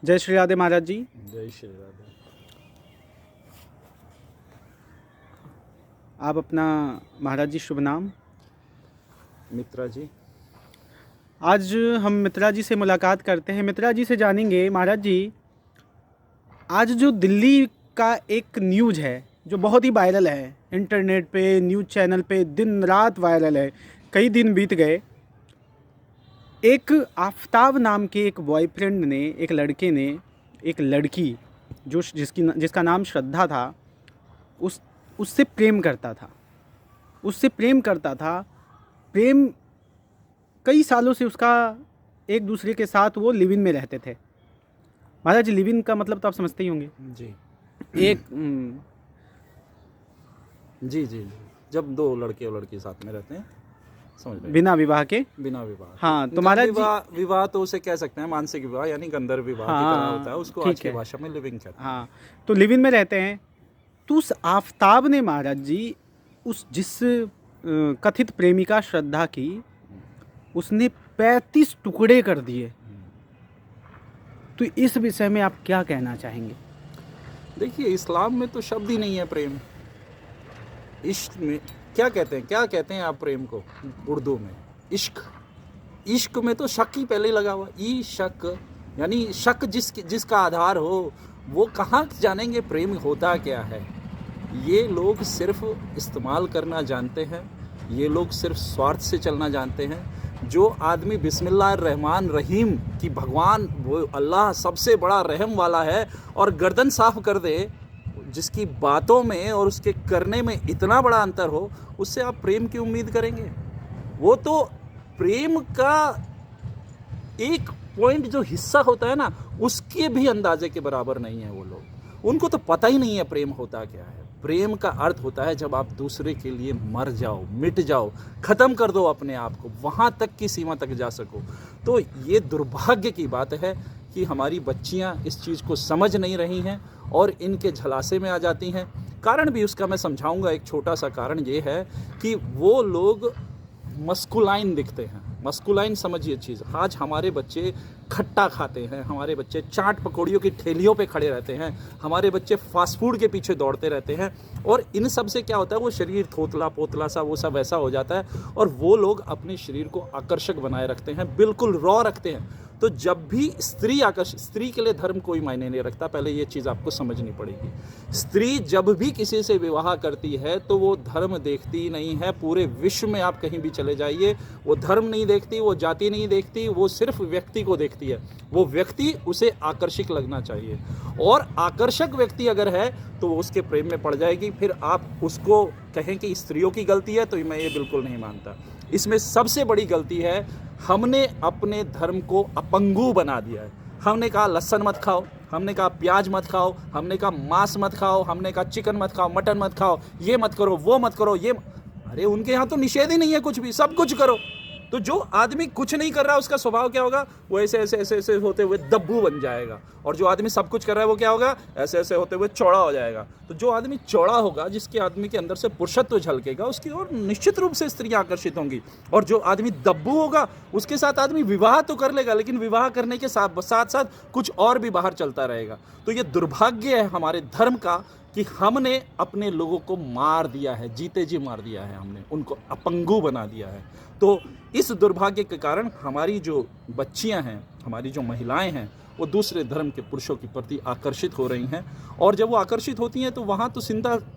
जय श्री राधे महाराज जी। जय श्री राधे। आप अपना महाराज जी शुभ नाम। मित्रा जी। आज हम मित्रा जी से मुलाकात करते हैं। मित्रा जी से जानेंगे महाराज जी, आज जो दिल्ली का एक न्यूज़ है जो बहुत ही वायरल है, इंटरनेट पे, न्यूज़ चैनल पे दिन रात वायरल है, कई दिन बीत गए। एक आफताब नाम के एक बॉयफ्रेंड ने, एक लड़के ने, एक लड़की जिसका नाम श्रद्धा था, उससे प्रेम करता था। प्रेम कई सालों से उसका एक दूसरे के साथ वो लिव इन में रहते थे। महाराज जी, लिव इन का मतलब तो आप समझते ही होंगे। जी एक जी जी। जब दो लड़के और लड़की साथ में रहते हैं, समझ रहे हैं? बिना विवाह के। बिना विवाह। हाँ, तो महाराज जी, विवाह तो उसे कह सकते हैं मानसिक विवाह, यानी गंधर्व विवाह की हाँ, तरह होता है, उसको ठीक आज की है। भाषा में लिविंग कहते हैं। हाँ, तो लिव इन में रहते हैं। तो उस आफताब ने महाराज जी, जिस कथित प्रेमिका श्रद्धा की, उसने 35 टुकड़े कर दिए। तो इस विषय में आप क्या कहना चाहेंगे? देखिए, इस्लाम में तो शब्द ही नहीं है प्रेम। इश्क में क्या कहते हैं आप प्रेम को उर्दू में? इश्क में तो शक ही पहले लगा हुआ। ई शक, यानी शक जिसका आधार हो, वो कहाँ जानेंगे प्रेम होता क्या है। ये लोग सिर्फ इस्तेमाल करना जानते हैं, ये लोग सिर्फ स्वार्थ से चलना जानते हैं। जो आदमी बिस्मिल्लाह रहमान रहीम कि भगवान वो अल्लाह सबसे बड़ा रहम वाला है और गर्दन साफ कर दे, जिसकी बातों में और उसके करने में इतना बड़ा अंतर हो, उससे आप प्रेम की उम्मीद करेंगे? वो तो प्रेम का एक पॉइंट जो हिस्सा होता है ना, उसके भी अंदाजे के बराबर नहीं है वो लोग। उनको तो पता ही नहीं है प्रेम होता क्या है। प्रेम का अर्थ होता है जब आप दूसरे के लिए मर जाओ, मिट जाओ, ख़त्म कर दो अपने आप को, वहाँ तक की सीमा तक जा सको। तो ये दुर्भाग्य की बात है कि हमारी बच्चियाँ इस चीज़ को समझ नहीं रही हैं और इनके झलासे में आ जाती हैं। कारण भी उसका मैं समझाऊंगा। एक छोटा सा कारण ये है कि वो लोग मस्कुलाइन दिखते हैं। मस्कुलाइन समझिए चीज़। आज हमारे बच्चे खट्टा खाते हैं, हमारे बच्चे चाट पकौड़ियों की ठेलियों पे खड़े रहते हैं, हमारे बच्चे फास्ट फूड के पीछे दौड़ते रहते हैं, और इन सब से क्या होता है, वो शरीर थोतला पोतला सा वो सब वैसा हो जाता है, और वो लोग अपने शरीर को आकर्षक बनाए रखते हैं, बिल्कुल रॉ रखते हैं। तो जब भी स्त्री के लिए धर्म कोई मायने नहीं रखता, पहले ये चीज़ आपको समझनी पड़ेगी। स्त्री जब भी किसी से विवाह करती है तो वो धर्म देखती नहीं है। पूरे विश्व में आप कहीं भी चले जाइए, वो धर्म नहीं देखती, वो जाति नहीं देखती, वो सिर्फ व्यक्ति को देखती है। वो व्यक्ति उसे आकर्षक लगना चाहिए, और आकर्षक व्यक्ति अगर है तो वो उसके प्रेम में पड़ जाएगी। फिर आप उसको कहें कि स्त्रियों की गलती है, तो मैं ये बिल्कुल नहीं मानता। इसमें सबसे बड़ी गलती है, हमने अपने धर्म को अपंगु बना दिया है। हमने कहा लहसुन मत खाओ, हमने कहा प्याज मत खाओ, हमने कहा मांस मत खाओ, हमने कहा चिकन मत खाओ, मटन मत खाओ, ये मत करो, वो मत करो, ये। अरे उनके यहाँ तो निषेध ही नहीं है कुछ भी, सब कुछ करो। तो जो आदमी कुछ नहीं कर रहा, उसका स्वभाव क्या होगा? वो ऐसे ऐसे ऐसे ऐसे होते हुए दब्बू बन जाएगा। और जो आदमी सब कुछ कर रहा है, वो क्या होगा? ऐसे ऐसे होते हुए चौड़ा हो जाएगा। तो जो आदमी चौड़ा होगा, जिसके आदमी के अंदर से पुरुषत्व झलकेगा, उसकी ओर निश्चित रूप से स्त्रियां आकर्षित होंगी। और जो आदमी दब्बू होगा, उसके साथ आदमी विवाह तो कर लेगा, लेकिन विवाह करने के साथ साथ कुछ और भी बाहर चलता रहेगा। तो ये दुर्भाग्य है हमारे धर्म का कि हमने अपने लोगों को मार दिया है, जीते जी मार दिया है, हमने उनको अपंगु बना दिया है। तो इस दुर्भाग्य के कारण हमारी जो बच्चियां हैं, हमारी जो महिलाएं हैं, वो दूसरे धर्म के पुरुषों के प्रति आकर्षित हो रही हैं। और जब वो आकर्षित होती हैं तो वहाँ तो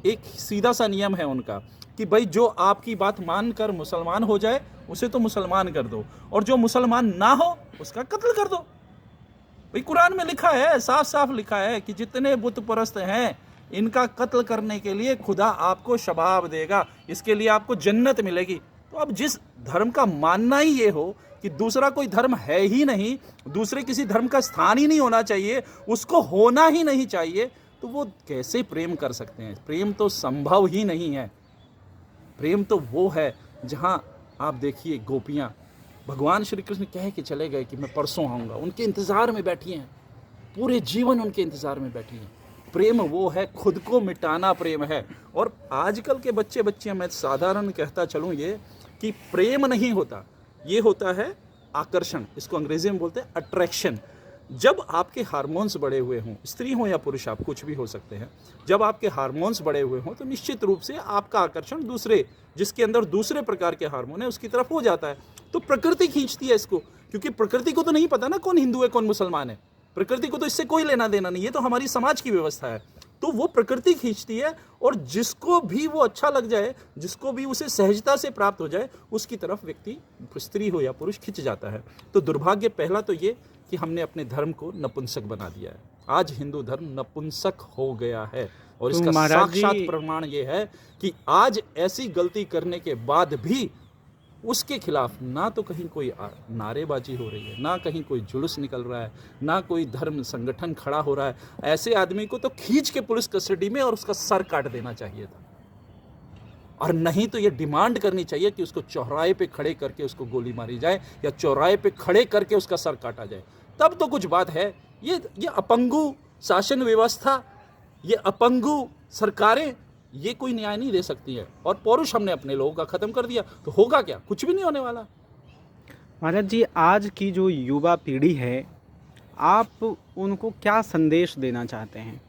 एक सीधा सा नियम है उनका कि भाई जो आपकी बात मानकर मुसलमान हो जाए, उसे तो मुसलमान कर दो, और जो मुसलमान ना हो उसका कत्ल कर दो। भाई कुरान में लिखा है, साफ साफ लिखा है कि जितने बुत परस्त हैं, इनका कत्ल करने के लिए खुदा आपको शबाब देगा, इसके लिए आपको जन्नत मिलेगी। तो अब जिस धर्म का मानना ही ये हो कि दूसरा कोई धर्म है ही नहीं, दूसरे किसी धर्म का स्थान ही नहीं होना चाहिए, उसको होना ही नहीं चाहिए, तो वो कैसे प्रेम कर सकते हैं? प्रेम तो संभव ही नहीं है। प्रेम तो वो है जहाँ आप देखिए गोपियाँ, भगवान श्री कृष्ण कह के चले गए कि मैं परसों आऊँगा, उनके इंतज़ार में बैठी हैं, पूरे जीवन उनके इंतज़ार में बैठी हैं। प्रेम वो है, खुद को मिटाना प्रेम है। और आजकल के बच्चियां, मैं साधारण कहता चलूँ ये कि प्रेम नहीं होता, ये होता है आकर्षण। इसको अंग्रेजी में बोलते हैं अट्रैक्शन। जब आपके हार्मोन्स बढ़े हुए हों, स्त्री हो या पुरुष, आप कुछ भी हो सकते हैं, जब आपके हार्मोन्स बढ़े हुए हों तो निश्चित रूप से आपका आकर्षण दूसरे, जिसके अंदर दूसरे प्रकार के हार्मोन है, उसकी तरफ हो जाता है। तो प्रकृति खींचती है इसको, क्योंकि प्रकृति को तो नहीं पता ना कौन हिंदू है कौन मुसलमान है, प्रकृति को तो इससे कोई लेना देना नहीं, ये तो हमारी समाज की व्यवस्था है। तो वो प्रकृति खींचती है, और जिसको भी वो अच्छा लग जाए, जिसको भी उसे सहजता से प्राप्त हो जाए, उसकी तरफ व्यक्ति, स्त्री हो या पुरुष, खिंच जाता है। तो दुर्भाग्य पहला तो ये कि हमने अपने धर्म को नपुंसक बना दिया है। आज हिंदू धर्म नपुंसक हो गया है, और तो इसका महाराज जी- साक्षात प्रमाण ये है कि आज ऐसी गलती करने के बाद भी उसके खिलाफ ना तो कहीं कोई नारेबाजी हो रही है, ना कहीं कोई जुलूस निकल रहा है, ना कोई धर्म संगठन खड़ा हो रहा है। ऐसे आदमी को तो खींच के पुलिस कस्टडी में और उसका सर काट देना चाहिए था, और नहीं तो ये डिमांड करनी चाहिए कि उसको चौराहे पे खड़े करके उसको गोली मारी जाए, या चौराहे पे खड़े करके उसका सर काटा जाए, तब तो कुछ बात है। ये अपंगु शासन व्यवस्था, ये अपंगु सरकारें, ये कोई न्याय नहीं दे सकती है। और पौरुष हमने अपने लोगों का खत्म कर दिया, तो होगा क्या? कुछ भी नहीं होने वाला। महाराज जी, आज की जो युवा पीढ़ी है, आप उनको क्या संदेश देना चाहते हैं?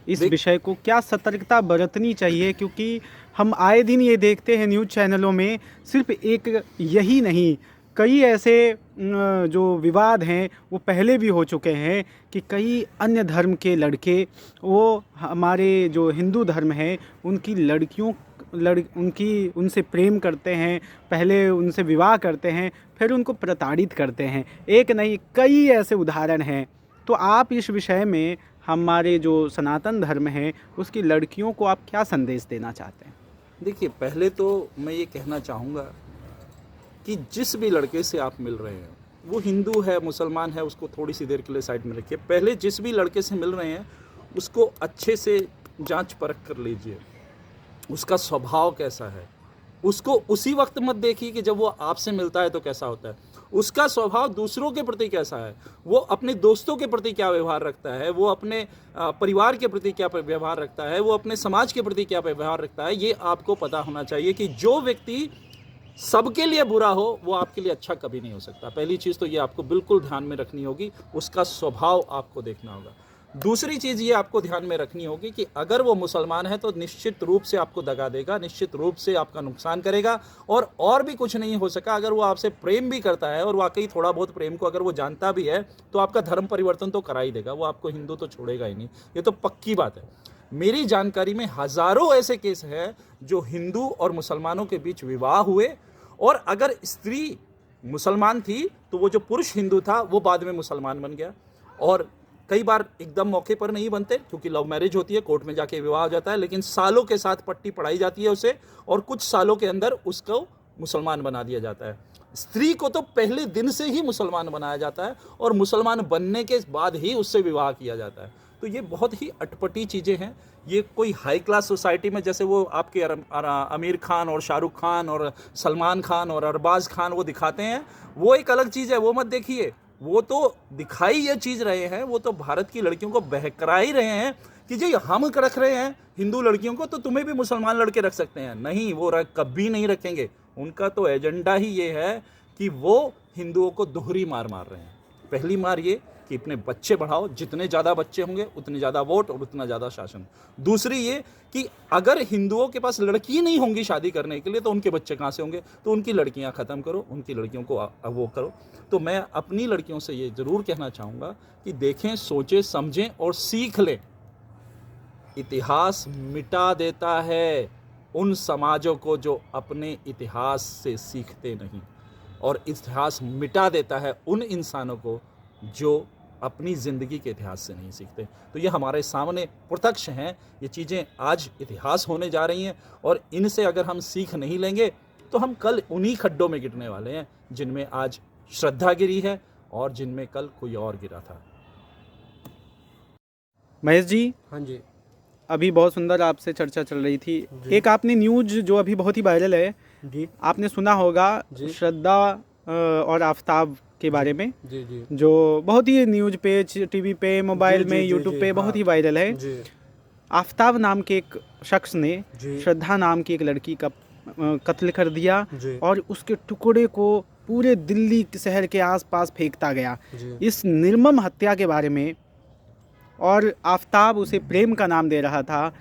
इस विषय को क्या सतर्कता बरतनी चाहिए? क्योंकि हम आए दिन ये देखते हैं न्यूज़ चैनलों में, सिर्फ एक यही नहीं, कई ऐसे जो विवाद हैं वो पहले भी हो चुके हैं कि कई अन्य धर्म के लड़के वो हमारे जो हिंदू धर्म है उनकी लड़कियों उनसे प्रेम करते हैं, पहले उनसे विवाह करते हैं, फिर उनको प्रताड़ित करते हैं। एक नहीं, कई ऐसे उदाहरण हैं। तो आप इस विषय में हमारे जो सनातन धर्म है उसकी लड़कियों को आप क्या संदेश देना चाहते हैं? देखिए, पहले तो मैं ये कहना चाहूँगा कि जिस भी लड़के से आप मिल रहे हैं, वो हिंदू है मुसलमान है, उसको थोड़ी सी देर के लिए साइड में रखिए। पहले जिस भी लड़के से मिल रहे हैं उसको अच्छे से जांच परख कर लीजिए, उसका स्वभाव कैसा है। उसको उसी वक्त मत देखिए कि जब वो आपसे मिलता है तो कैसा होता है, उसका स्वभाव दूसरों के प्रति कैसा है, वो अपने दोस्तों के प्रति क्या व्यवहार रखता है, वो अपने परिवार के प्रति क्या व्यवहार रखता है, वो अपने समाज के प्रति क्या व्यवहार रखता है। ये आपको पता होना चाहिए कि जो व्यक्ति सबके लिए बुरा हो वो आपके लिए अच्छा कभी नहीं हो सकता। पहली चीज़ तो ये आपको बिल्कुल ध्यान में रखनी होगी, उसका स्वभाव आपको देखना होगा। दूसरी चीज़ ये आपको ध्यान में रखनी होगी कि अगर वो मुसलमान है तो निश्चित रूप से आपको दगा देगा, निश्चित रूप से आपका नुकसान करेगा, और भी कुछ नहीं हो सका। अगर वो आपसे प्रेम भी करता है और वाकई थोड़ा बहुत प्रेम को अगर वो जानता भी है तो आपका धर्म परिवर्तन तो करा ही देगा, वो आपको हिंदू तो छोड़ेगा ही नहीं, ये तो पक्की बात है। मेरी जानकारी में हज़ारों ऐसे केस हैं जो हिंदू और मुसलमानों के बीच विवाह हुए, और अगर स्त्री मुसलमान थी तो वो जो पुरुष हिंदू था वो बाद में मुसलमान बन गया। और कई बार एकदम मौके पर नहीं बनते, क्योंकि लव मैरिज होती है, कोर्ट में जाके विवाह हो जाता है, लेकिन सालों के साथ पट्टी पढ़ाई जाती है उसे, और कुछ सालों के अंदर उसको मुसलमान बना दिया जाता है। स्त्री को तो पहले दिन से ही मुसलमान बनाया जाता है, और मुसलमान बनने के बाद ही उससे विवाह किया जाता है। तो ये बहुत ही अटपटी चीज़ें हैं। ये कोई हाई क्लास सोसाइटी में जैसे वो आपके आमिर खान और शाहरुख खान और सलमान खान और अरबाज खान वो दिखाते हैं, वो एक अलग चीज़ है, वो मत देखिए। वो तो दिखाई ये चीज़ रहे हैं, वो तो भारत की लड़कियों को बहकरा ही रहे हैं कि जी हम रख रहे हैं हिंदू लड़कियों को, तो तुम्हें भी मुसलमान लड़के रख सकते हैं। नहीं, वो कभी नहीं रखेंगे। उनका तो एजेंडा ही ये है कि वो हिंदुओं को दोहरी मार मार रहे हैं। पहली मार ये कि अपने बच्चे बढ़ाओ, जितने ज़्यादा बच्चे होंगे उतने ज़्यादा वोट और उतना ज़्यादा शासन। दूसरी ये कि अगर हिंदुओं के पास लड़की नहीं होंगी शादी करने के लिए तो उनके बच्चे कहाँ से होंगे, तो उनकी लड़कियाँ ख़त्म करो, उनकी लड़कियों को वो करो। तो मैं अपनी लड़कियों से ये ज़रूर कहना चाहूँगा कि देखें, सोचें, समझें और सीख लें। इतिहास मिटा देता है उन समाजों को जो अपने इतिहास से सीखते नहीं, और इतिहास मिटा देता है उन इंसानों को जो अपनी ज़िंदगी के इतिहास से नहीं सीखते। तो ये हमारे सामने प्रत्यक्ष हैं, ये चीज़ें आज इतिहास होने जा रही हैं, और इनसे अगर हम सीख नहीं लेंगे तो हम कल उन्हीं खड्डों में गिरने वाले हैं जिनमें आज श्रद्धा गिरी है और जिनमें कल कोई और गिरा था। महेश जी, हाँ जी अभी बहुत सुंदर आपसे चर्चा चल रही थी। एक आपने न्यूज़ जो अभी बहुत ही वायरल है जी आपने सुना होगा, जी। श्रद्धा और आफताब के बारे में, जी जी जो बहुत ही न्यूज़ पे, टीवी पे, मोबाइल जी, में, जी, यूट्यूब जी, पे हाँ। बहुत ही वायरल है। जी आफताब नाम के एक शख्स ने जी श्रद्धा नाम की एक लड़की का कत्ल कर दिया जी और उसके टुकड़े को पूरे दिल्ली शहर के आसपास फेंकता गया। जी। इस निर्मम हत्या के बारे में, और आफताब उसे प्रेम का नाम दे रहा था,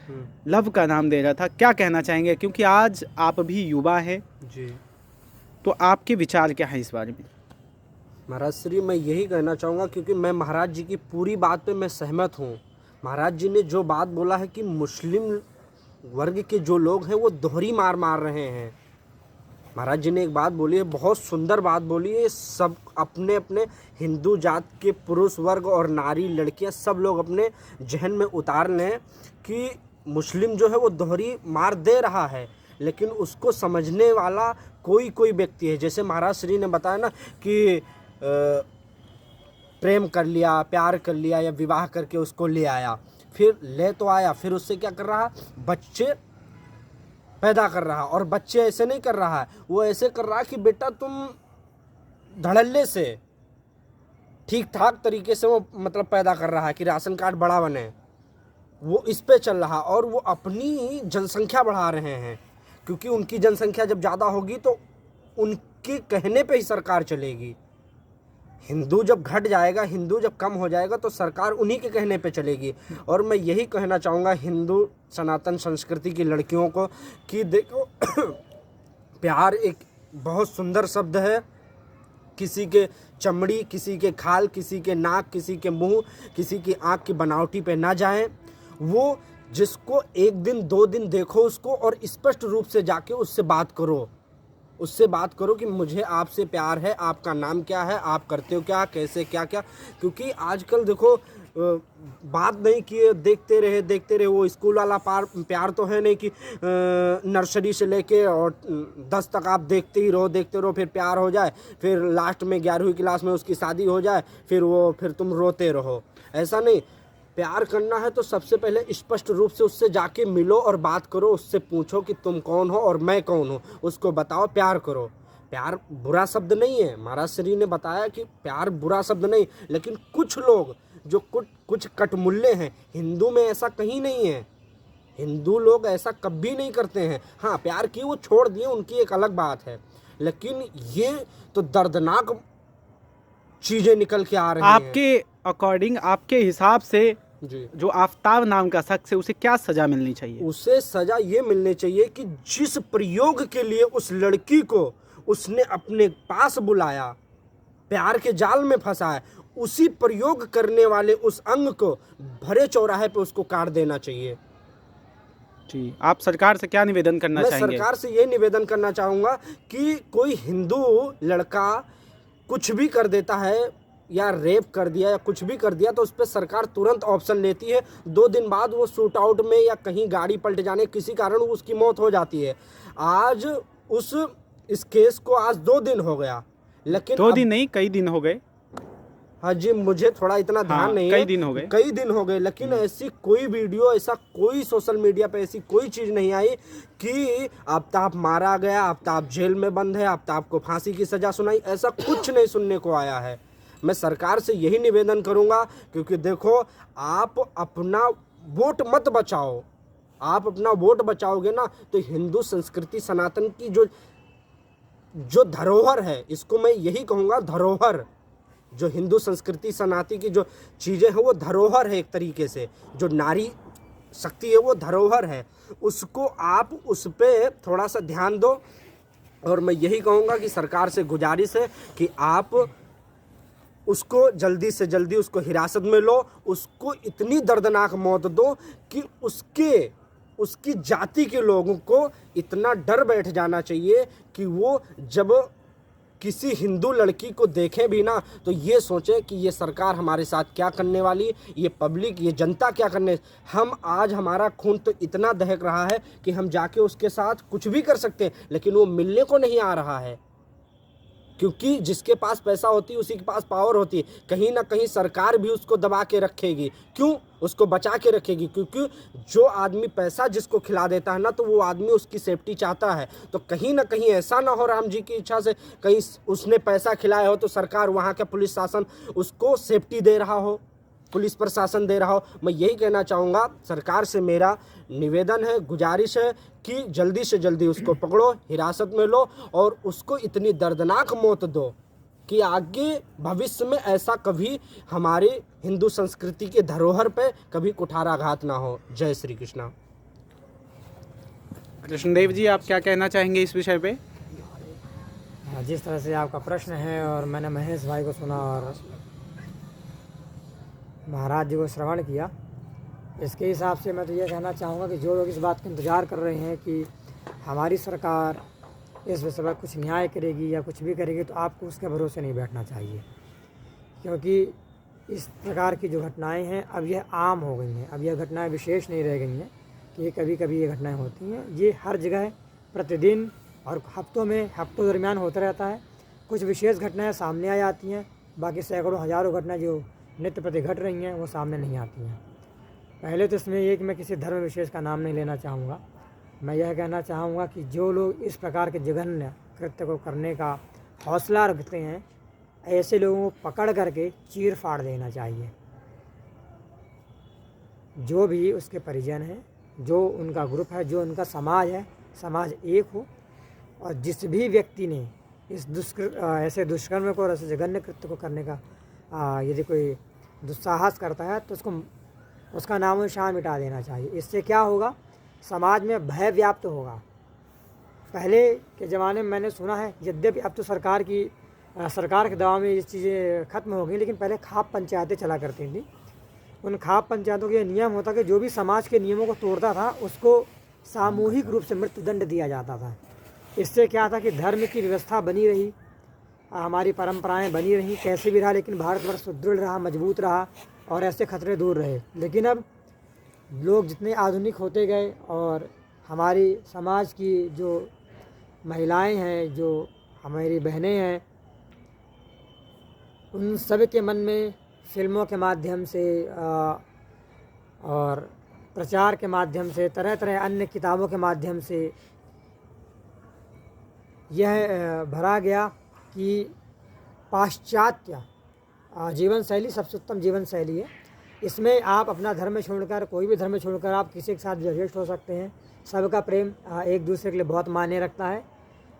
लव का नाम दे रहा था, क्या कहना चाहेंगे? क्योंकि आज आप भी युवा हैं, जी तो आपके विचार क्या हैं इस बारे में? महाराज श्री, मैं यही कहना चाहूँगा, क्योंकि मैं महाराज जी की पूरी बात पे मैं सहमत हूँ। महाराज जी ने जो बात बोला है कि मुस्लिम वर्ग के जो लोग हैं वो दोहरी मार मार रहे हैं। महाराज जी ने एक बात बोली है, बहुत सुंदर बात बोली है। सब अपने अपने हिंदू जात के पुरुष वर्ग और नारी लड़कियां सब लोग अपने जहन में उतार लें कि मुस्लिम जो है वो दोहरी मार दे रहा है, लेकिन उसको समझने वाला कोई कोई व्यक्ति है। जैसे महाराज श्री ने बताया ना कि प्रेम कर लिया, प्यार कर लिया या विवाह करके उसको ले आया, फिर ले तो आया, फिर उससे क्या कर रहा, बच्चे पैदा कर रहा। और बच्चे ऐसे नहीं कर रहा है, वो ऐसे कर रहा है कि बेटा तुम धड़ल्ले से ठीक ठाक तरीके से वो मतलब पैदा कर रहा है कि राशन कार्ड बड़ा बने, वो इस पे चल रहा। और वो अपनी जनसंख्या बढ़ा रहे हैं, क्योंकि उनकी जनसंख्या जब ज़्यादा होगी तो उनके कहने पे ही सरकार चलेगी। हिंदू जब घट जाएगा, हिंदू जब कम हो जाएगा तो सरकार उन्हीं के कहने पे चलेगी। और मैं यही कहना चाहूँगा हिंदू सनातन संस्कृति की लड़कियों को कि देखो प्यार एक बहुत सुंदर शब्द है। किसी के चमड़ी, किसी के खाल, किसी के नाक, किसी के मुंह, किसी की आँख की बनावटी पे ना जाएं। वो जिसको एक दिन दो दिन देखो उसको, और स्पष्ट रूप से जाके उससे बात करो, उससे बात करो कि मुझे आपसे प्यार है, आपका नाम क्या है, आप करते हो क्या, कैसे क्या क्या। क्योंकि आजकल देखो बात नहीं किए देखते रहे वो स्कूल वाला प्यार तो है नहीं कि नर्सरी से लेके और 10 तक आप देखते रहो, फिर प्यार हो जाए, फिर लास्ट में 11वीं क्लास में उसकी शादी हो जाए, फिर तुम रोते रहो। ऐसा नहीं, प्यार करना है तो सबसे पहले स्पष्ट रूप से उससे जाके मिलो और बात करो, उससे पूछो कि तुम कौन हो और मैं कौन हूँ, उसको बताओ, प्यार करो। प्यार बुरा शब्द नहीं है, महाराज श्री ने बताया कि प्यार बुरा शब्द नहीं, लेकिन कुछ लोग जो कुछ कटमुल्ले हैं, हिंदू में ऐसा कहीं नहीं है, हिंदू लोग ऐसा कभी नहीं करते हैं। हाँ, प्यार की वो छोड़ दिए, उनकी एक अलग बात है, लेकिन ये तो दर्दनाक चीज़ें निकल के आ रही हैं। आपके अकॉर्डिंग, आपके हिसाब से जी, जो आफताब नाम का शख्स है उसे क्या सज़ा मिलनी चाहिए? उसे सजा ये मिलनी चाहिए कि जिस प्रयोग के लिए उस लड़की को उसने अपने पास बुलाया, प्यार के जाल में फंसाया, उसी प्रयोग करने वाले उस अंग को भरे चौराहे पे उसको काट देना चाहिए। जी, आप सरकार से क्या निवेदन करना मैं चाहेंगे? सरकार से ये निवेदन करना चाहूँगा कि कोई हिंदू लड़का कुछ भी कर देता है या रेप कर दिया या कुछ भी कर दिया तो उस पर सरकार तुरंत ऑप्शन लेती है। 2 दिन बाद वो शूट आउट में या कहीं गाड़ी पलट जाने किसी कारण उसकी मौत हो जाती है। आज इस केस को आज 2 दिन हो गया, लेकिन 2 दिन नहीं, कई दिन हो गए। हाँ जी, मुझे थोड़ा इतना ध्यान नहीं है, कई दिन हो गए, लेकिन ऐसी कोई वीडियो, ऐसा कोई सोशल मीडिया पे ऐसी कोई चीज़ नहीं आई कि आफताब मारा गया, आफताब जेल में बंद है, आफताब को फांसी की सज़ा सुनाई, ऐसा कुछ नहीं सुनने को आया है। मैं सरकार से यही निवेदन करूंगा, क्योंकि देखो आप अपना वोट मत बचाओ, आप अपना वोट बचाओगे ना तो हिंदू संस्कृति सनातन की जो धरोहर है, इसको मैं यही कहूँगा धरोहर, जो हिंदू संस्कृति सनातन की जो चीज़ें हैं वो धरोहर है। एक तरीके से जो नारी शक्ति है वो धरोहर है, उसको आप उस पर थोड़ा सा ध्यान दो। और मैं यही कहूँगा कि सरकार से गुजारिश है कि आप उसको जल्दी से जल्दी उसको हिरासत में लो, उसको इतनी दर्दनाक मौत दो कि उसकी जाति के लोगों को इतना डर बैठ जाना चाहिए कि वो जब किसी हिंदू लड़की को देखें भी ना तो ये सोचें कि ये सरकार हमारे साथ क्या करने वाली, ये पब्लिक, ये जनता क्या करने। हम आज हमारा खून तो इतना दहक रहा है कि हम जाके उसके साथ कुछ भी कर सकते हैं, लेकिन वो मिलने को नहीं आ रहा है, क्योंकि जिसके पास पैसा होती है उसी के पास पावर होती है। कहीं ना कहीं सरकार भी उसको दबा के रखेगी, क्यों उसको बचा के रखेगी, क्योंकि जो आदमी पैसा जिसको खिला देता है ना तो वो आदमी उसकी सेफ्टी चाहता है। तो कहीं ना कहीं ऐसा ना हो राम जी की इच्छा से कहीं उसने पैसा खिलाया हो तो सरकार, वहाँ का पुलिस शासन उसको सेफ्टी दे रहा हो। पुलिस प्रशासन दे रहा हो। मैं यही कहना चाहूँगा, सरकार से मेरा निवेदन है, गुजारिश है कि जल्दी से जल्दी उसको पकड़ो, हिरासत में लो और उसको इतनी दर्दनाक मौत दो कि आगे भविष्य में ऐसा कभी हमारी हिंदू संस्कृति के धरोहर पे कभी कुठाराघात ना हो। जय श्री कृष्णा। कृष्णदेव जी, आप क्या कहना चाहेंगे इस विषय पे? जिस तरह से आपका प्रश्न है और मैंने महेश भाई को सुना और महाराज जी को श्रवण किया, इसके हिसाब से मैं तो ये कहना चाहूँगा कि जो लोग इस बात का इंतज़ार कर रहे हैं कि हमारी सरकार इस विषय पर कुछ न्याय करेगी या कुछ भी करेगी, तो आपको उसके भरोसे नहीं बैठना चाहिए, क्योंकि इस प्रकार की जो घटनाएं हैं अब यह आम हो गई हैं। अब यह घटनाएं विशेष नहीं रह गई हैं कि ये कभी कभी ये घटनाएं होती हैं। ये हर जगह प्रतिदिन और हफ्तों दरमियान होता रहता है। कुछ विशेष घटनाएं सामने आ जाती हैं, बाकी सैकड़ों हज़ारों घटनाएं जो नित्य प्रति घट रही हैं वो सामने नहीं आती हैं। पहले तो इसमें ये कि मैं किसी धर्म विशेष का नाम नहीं लेना चाहूँगा। मैं यह कहना चाहूँगा कि जो लोग इस प्रकार के जघन्य कृत्य को करने का हौसला रखते हैं, ऐसे लोगों को पकड़ करके चीर फाड़ देना चाहिए। जो भी उसके परिजन हैं, जो उनका ग्रुप है, जो उनका समाज है, समाज एक हो। और जिस भी व्यक्ति ने इस ऐसे दुष्कर्म को और ऐसे जघन्य कृत्य को करने का यदि कोई दुस्साहस करता है तो उसका नामो निशान मिटा देना चाहिए। इससे क्या होगा, समाज में भय व्याप्त होगा। पहले के ज़माने में मैंने सुना है, यद्यपि अब तो सरकार के दबाव में ये चीज़ें ख़त्म हो गई, लेकिन पहले खाप पंचायतें चला करती थी। उन खाप पंचायतों के नियम होता कि जो भी समाज के नियमों को तोड़ता था उसको सामूहिक रूप से मृत्युदंड दिया जाता था। इससे क्या था कि धर्म की व्यवस्था बनी रही, हमारी परंपराएं बनी रही, कैसे भी रहा, लेकिन भारतवर्ष सुदृढ़ रहा, मजबूत रहा और ऐसे खतरे दूर रहे। लेकिन अब लोग जितने आधुनिक होते गए और हमारी समाज की जो महिलाएं हैं, जो हमारी बहनें हैं, उन सब के मन में फिल्मों के माध्यम से और प्रचार के माध्यम से, तरह तरह अन्य किताबों के माध्यम से यह भरा गया कि पाश्चात्य जीवन शैली सबसे उत्तम जीवन शैली है। इसमें आप अपना धर्म छोड़कर, कोई भी धर्म छोड़कर आप किसी के साथ भी एडजस्ट हो सकते हैं। सबका प्रेम एक दूसरे के लिए बहुत मायने रखता है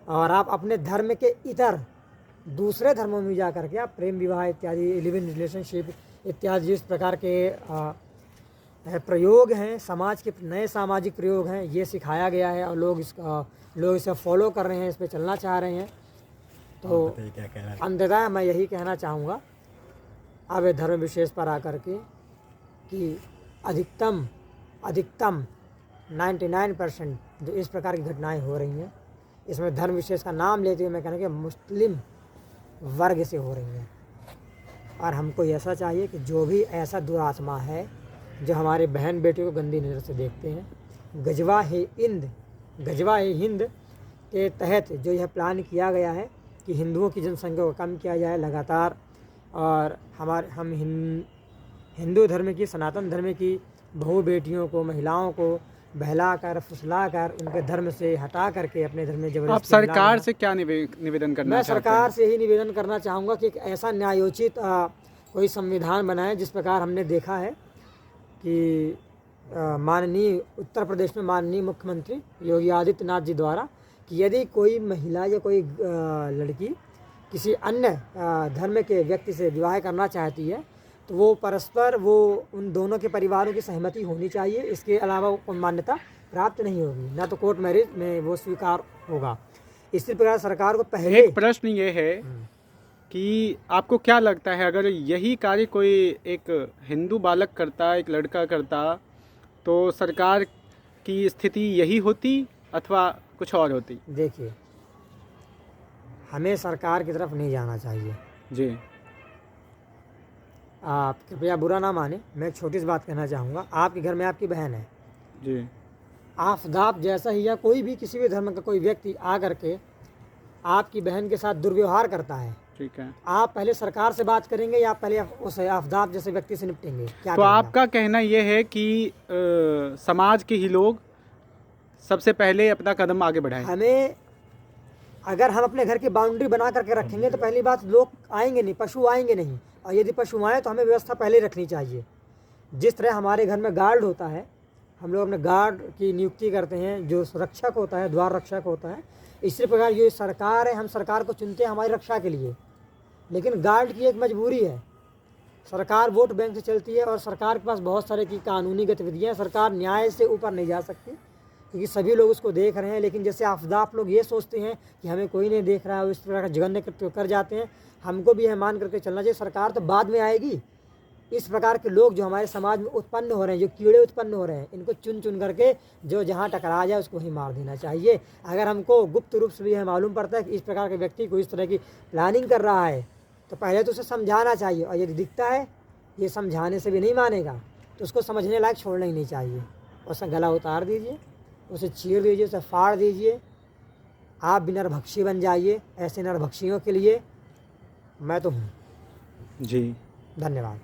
और आप अपने धर्म के इतर दूसरे धर्मों में जा करके आप प्रेम विवाह इत्यादि, लिव इन रिलेशनशिप इत्यादि जिस प्रकार के प्रयोग हैं, समाज के नए सामाजिक प्रयोग हैं, ये सिखाया गया है और लोग इसे फॉलो कर रहे हैं, इस पर चलना चाह रहे हैं। तो अंततः मैं यही कहना चाहूँगा अब धर्म विशेष पर आकर के कि अधिकतम 99% जो इस प्रकार की घटनाएं हो रही हैं, इसमें धर्म विशेष का नाम लेते हुए मैं कहना कि मुस्लिम वर्ग से हो रही हैं। और हमको ऐसा चाहिए कि जो भी ऐसा दुरात्मा है जो हमारे बहन बेटे को गंदी नज़र से देखते हैं, गजवा ए हिंद के तहत जो यह प्लान किया गया है कि हिंदुओं की जनसंख्या को कम किया जाए लगातार, और हम हिंदू धर्म की, सनातन धर्म की बहू बेटियों को, महिलाओं को बहलाकर फुसलाकर उनके धर्म से हटा करके अपने धर्म में जबरदस्ती। आप सरकार से क्या निवेदन करना मैं चाहते हैं? सरकार से ही निवेदन करना चाहूँगा कि एक ऐसा न्यायोचित कोई संविधान बनाए, जिस प्रकार हमने देखा है कि माननीय उत्तर प्रदेश में माननीय मुख्यमंत्री योगी आदित्यनाथ जी द्वारा कि यदि कोई महिला या कोई लड़की किसी अन्य धर्म के व्यक्ति से विवाह करना चाहती है तो वो परस्पर उन दोनों के परिवारों की सहमति होनी चाहिए। इसके अलावा वो मान्यता प्राप्त नहीं होगी, ना तो कोर्ट मैरिज में वो स्वीकार होगा। इसी प्रकार सरकार को पहले एक प्रश्न ये है कि आपको क्या लगता है, अगर यही कार्य कोई एक हिंदू बालक करता, एक लड़का करता, तो सरकार की स्थिति यही होती अथवा कुछ और होती? देखिए, हमें सरकार की तरफ नहीं जाना चाहिए जी। आप कृपया बुरा ना माने, मैं एक छोटी सी बात कहना चाहूँगा। आपके घर में आपकी बहन है जी, आफदाब जैसा ही या कोई भी किसी भी धर्म का कोई व्यक्ति आ करके आपकी बहन के साथ दुर्व्यवहार करता है, ठीक है, आप पहले सरकार से बात करेंगे या पहले उस आफदाब जैसे व्यक्ति से निपटेंगे? क्या तो करेंगे आपका कहना यह है कि समाज के ही लोग सबसे पहले अपना कदम आगे बढ़ाएं? हमें, अगर हम अपने घर की बाउंड्री बना करके रखेंगे तो पहली बात लोग आएंगे नहीं, पशु आएंगे नहीं। और यदि पशु आए तो हमें व्यवस्था पहले रखनी चाहिए। जिस तरह हमारे घर में गार्ड होता है, हम लोग अपने गार्ड की नियुक्ति करते हैं, जो रक्षक होता है, द्वार रक्षक होता है, इसी प्रकार ये सरकार है, हम सरकार को चुनते हैं हमारी रक्षा के लिए, लेकिन गार्ड की एक मजबूरी है। सरकार वोट बैंक से चलती है और सरकार के पास बहुत सारे की कानूनी गतिविधियाँ, सरकार न्याय से ऊपर नहीं जा सकती क्योंकि सभी लोग उसको देख रहे हैं। लेकिन जैसे आपदा आप लोग ये सोचते हैं कि हमें कोई नहीं देख रहा है, इस प्रकार का जघन्य कृत्य कर जाते हैं, हमको भी यह मान करके चलना चाहिए सरकार तो बाद में आएगी। इस प्रकार के लोग जो हमारे समाज में उत्पन्न हो रहे हैं, जो कीड़े उत्पन्न हो रहे हैं, इनको चुन चुन करके जो जहाँ टकरा जाए उसको वहीं मार देना चाहिए। अगर हमको गुप्त रूप से भी यह मालूम पड़ता है कि इस प्रकार के व्यक्ति को इस तरह की प्लानिंग कर रहा है, तो पहले तो उसे समझाना चाहिए, और यदि दिखता है ये समझाने से भी नहीं मानेगा तो उसको समझने लायक छोड़ना ही नहीं चाहिए। उसका गला उतार दीजिए, उसे चीर दीजिए, उसे फाड़ दीजिए। आप भी नरभक्षी बन जाइए। ऐसे नरभक्षियों के लिए मैं तो हूँ। जी धन्यवाद।